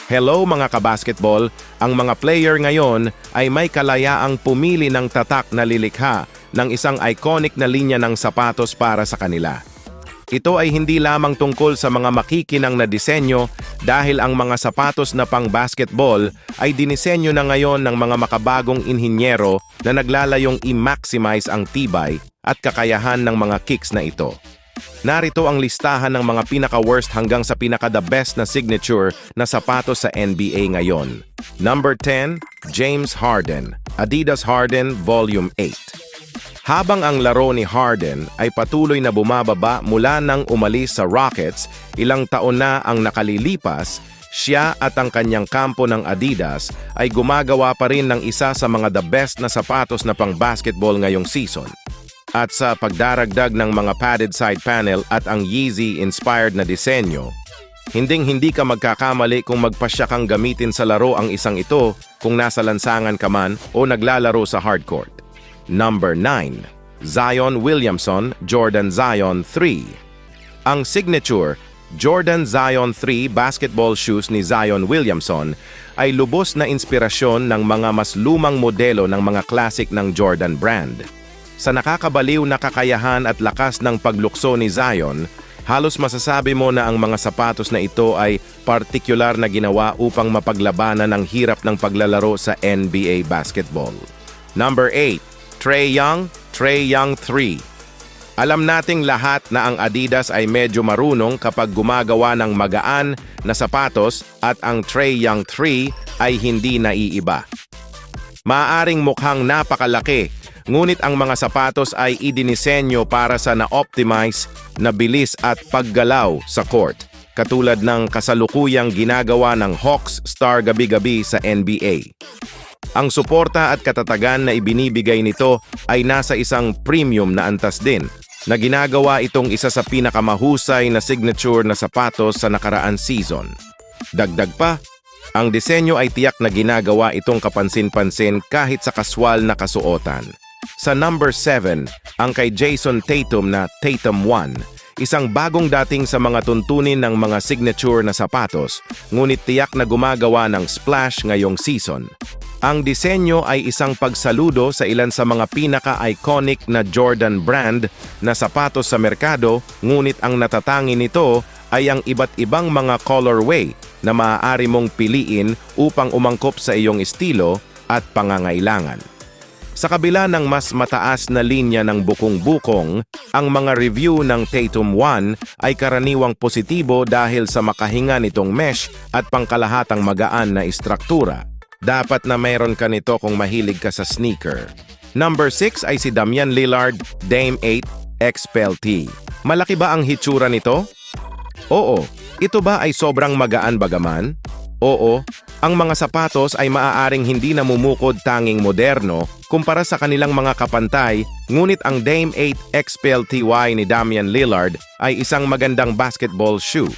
Hello mga kabasketball, ang mga player ngayon ay may kalayaang pumili ng tatak na lilikha ng isang iconic na linya ng sapatos para sa kanila. Ito ay hindi lamang tungkol sa mga makikinang na disenyo dahil ang mga sapatos na pang-basketball ay dinisenyo na ngayon ng mga makabagong inhinyero na naglalayong i-maximize ang tibay at kakayahan ng mga kicks na ito. Narito ang listahan ng mga pinaka-worst hanggang sa pinaka-the best na signature na sapatos sa NBA ngayon. Number 10, James Harden, Adidas Harden Volume 8. Habang ang laro ni Harden ay patuloy na bumababa mula nang umalis sa Rockets, ilang taon na ang nakalilipas, siya at ang kanyang kampo ng Adidas ay gumagawa pa rin ng isa sa mga the best na sapatos na pang-basketball ngayong season. At sa pagdaragdag ng mga padded side panel at ang Yeezy-inspired na disenyo, hinding-hindi ka magkakamali kung magpasya kang gamitin sa laro ang isang ito kung nasa lansangan ka man o naglalaro sa hardcourt. Number 9. Zion Williamson Jordan Zion 3. Ang signature Jordan Zion 3 basketball shoes ni Zion Williamson ay lubos na inspirasyon ng mga mas lumang modelo ng mga classic ng Jordan brand. Sa nakakabaliw na kakayahan at lakas ng paglukso ni Zion, halos masasabi mo na ang mga sapatos na ito ay partikular na ginawa upang mapaglabanan ang hirap ng paglalaro sa NBA basketball. Number 8. Trae Young 3. Alam nating lahat na ang Adidas ay medyo marunong kapag gumagawa ng magaan na sapatos at ang Trae Young 3 ay hindi naiiba. Maaaring mukhang napakalaki, ngunit ang mga sapatos ay idinisenyo para sa na-optimize na bilis at paggalaw sa court, katulad ng kasalukuyang ginagawa ng Hawks star gabi-gabi sa NBA. Ang suporta at katatagan na ibinibigay nito ay nasa isang premium na antas din, na ginagawa itong isa sa pinakamahusay na signature na sapatos sa nakaraan season. Dagdag pa, ang disenyo ay tiyak na ginagawa itong kapansin-pansin kahit sa kaswal na kasuotan. Sa number 7, ang kay Jason Tatum na Tatum 1, isang bagong dating sa mga tuntunin ng mga signature na sapatos, ngunit tiyak na gumagawa ng splash ngayong season. Ang disenyo ay isang pagsaludo sa ilan sa mga pinaka-iconic na Jordan brand na sapatos sa merkado, ngunit ang natatangi nito ay ang iba't ibang mga colorway na maaari mong piliin upang umangkop sa iyong estilo at pangangailangan. Sa kabila ng mas mataas na linya ng bukong-bukong, ang mga review ng Tatum 1 ay karaniwang positibo dahil sa makahinga nitong mesh at pangkalahatang magaan na istruktura. Dapat na mayroon ka nito kung mahilig ka sa sneaker. Number 6 ay si Damian Lillard Dame 8 XPLT. Malaki ba ang hitsura nito? Oo. Ito ba ay sobrang magaan bagaman? Oo. Ang mga sapatos ay maaaring hindi namumukod tanging moderno kumpara sa kanilang mga kapantay, ngunit ang Dame 8 XPLTY ni Damian Lillard ay isang magandang basketball shoe.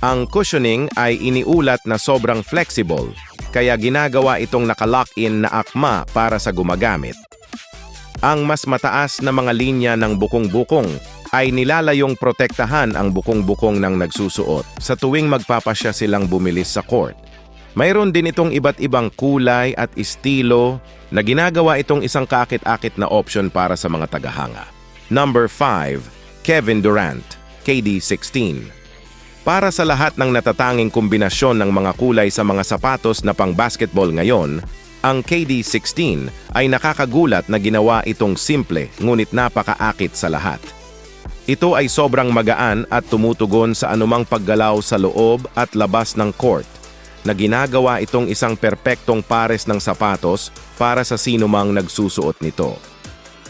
Ang cushioning ay iniulat na sobrang flexible, kaya ginagawa itong naka-lock-in na akma para sa gumagamit. Ang mas mataas na mga linya ng bukong-bukong ay nilalayong protektahan ang bukong-bukong ng nagsusuot sa tuwing magpapasya silang bumilis sa court. Mayroon din itong iba't ibang kulay at estilo na ginagawa itong isang kakit-akit na option para sa mga tagahanga. Number 5, Kevin Durant, KD16. Para sa lahat ng natatanging kombinasyon ng mga kulay sa mga sapatos na pang-basketball ngayon, ang KD16 ay nakakagulat na ginawa itong simple ngunit napakaakit sa lahat. Ito ay sobrang magaan at tumutugon sa anumang paggalaw sa loob at labas ng court, na ginagawa itong isang perpektong pares ng sapatos para sa sinumang nagsusuot nito.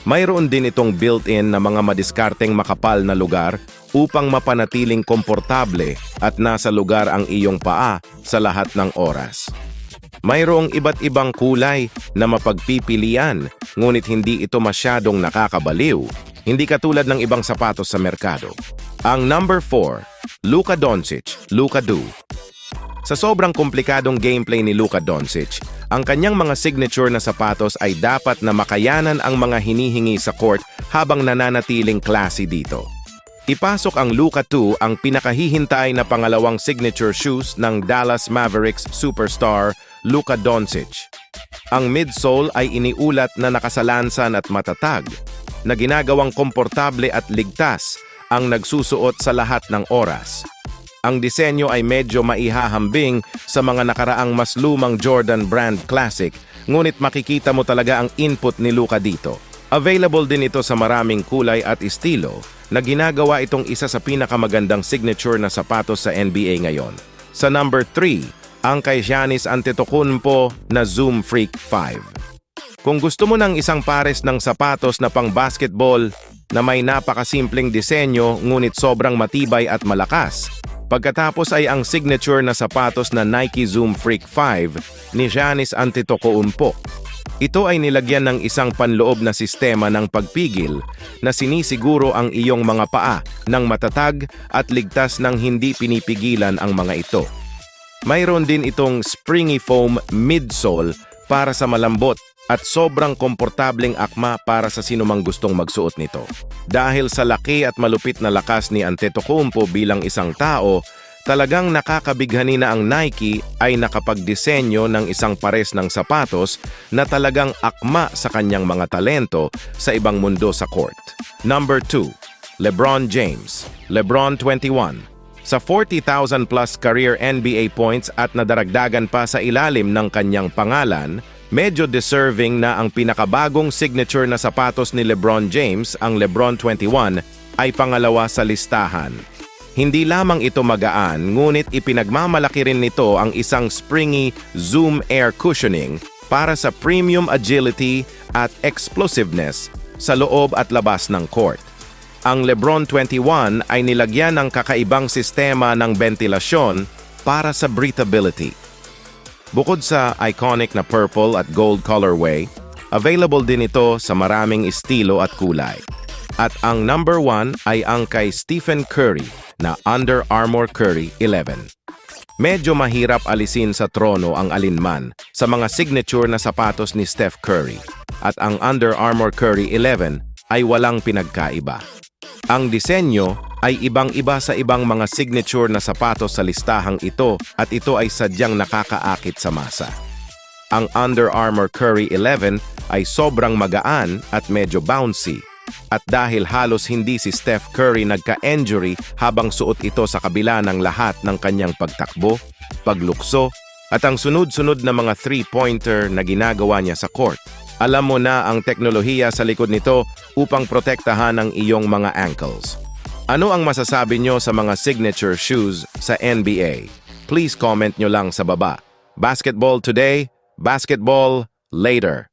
Mayroon din itong built-in na mga madiskarteng makapal na lugar upang mapanatiling komportable at nasa lugar ang iyong paa sa lahat ng oras. Mayroong iba't ibang kulay na mapagpipilian, ngunit hindi ito masyadong nakakabaliw, hindi katulad ng ibang sapatos sa merkado. Ang number 4, Luka Doncic, Luka Do. Sa sobrang komplikadong gameplay ni Luka Doncic, ang kanyang mga signature na sapatos ay dapat na makayanan ang mga hinihingi sa court habang nananatiling classy dito. Ipasok ang Luka 2, ang pinakahihintay na pangalawang signature shoes ng Dallas Mavericks superstar Luka Doncic. Ang midsole ay iniulat na nakasalansan at matatag, na ginagawang komportable at ligtas ang nagsusuot sa lahat ng oras. Ang disenyo ay medyo maihahambing sa mga nakaraang mas lumang Jordan Brand Classic, ngunit makikita mo talaga ang input ni Luka dito. Available din ito sa maraming kulay at estilo, na ginagawa itong isa sa pinakamagandang signature na sapatos sa NBA ngayon. Sa number 3, ang kay Giannis Antetokounmpo na Zoom Freak 5. Kung gusto mo ng isang pares ng sapatos na pang basketball na may napakasimpleng disenyo ngunit sobrang matibay at malakas, pagkatapos ay ang signature na sapatos na Nike Zoom Freak 5 ni Giannis Antetokounmpo. Ito ay nilagyan ng isang panloob na sistema ng pagpigil na sinisiguro ang iyong mga paa ng matatag at ligtas ng hindi pinipigilan ang mga ito. Mayroon din itong springy foam midsole para sa malambot at sobrang komportableng akma para sa sinumang gustong magsuot nito. Dahil sa laki at malupit na lakas ni Antetokounmpo bilang isang tao, talagang nakakabighani na ang Nike ay nakapagdisenyo ng isang pares ng sapatos na talagang akma sa kanyang mga talento sa ibang mundo sa court. Number 2, LeBron James, LeBron 21. Sa 40,000 plus career NBA points at nadaragdagan pa sa ilalim ng kanyang pangalan, medyo deserving na ang pinakabagong signature na sapatos ni LeBron James, ang LeBron 21, ay pangalawa sa listahan. Hindi lamang ito magaan, ngunit ipinagmamalaki rin nito ang isang springy Zoom air cushioning para sa premium agility at explosiveness sa loob at labas ng court. Ang LeBron 21 ay nilagyan ng kakaibang sistema ng ventilasyon para sa breathability. Bukod sa iconic na purple at gold colorway, available din ito sa maraming estilo at kulay. At ang number 1 ay ang kay Stephen Curry na Under Armour Curry 11. Medyo mahirap alisin sa trono ang alinman sa mga signature na sapatos ni Steph Curry, at ang Under Armour Curry 11 ay walang pinagkaiba. Ang disenyo ay ibang-iba sa ibang mga signature na sapatos sa listahang ito, at ito ay sadyang nakakaakit sa masa. Ang Under Armour Curry 11 ay sobrang magaan at medyo bouncy. At dahil halos hindi si Steph Curry nagka-injury habang suot ito sa kabila ng lahat ng kanyang pagtakbo, paglukso, at ang sunod-sunod na mga three-pointer na ginagawa niya sa court, alam mo na ang teknolohiya sa likod nito upang protektahan ang iyong mga ankles. Ano ang masasabi nyo sa mga signature shoes sa NBA? Please comment nyo lang sa baba. Basketball today, basketball later.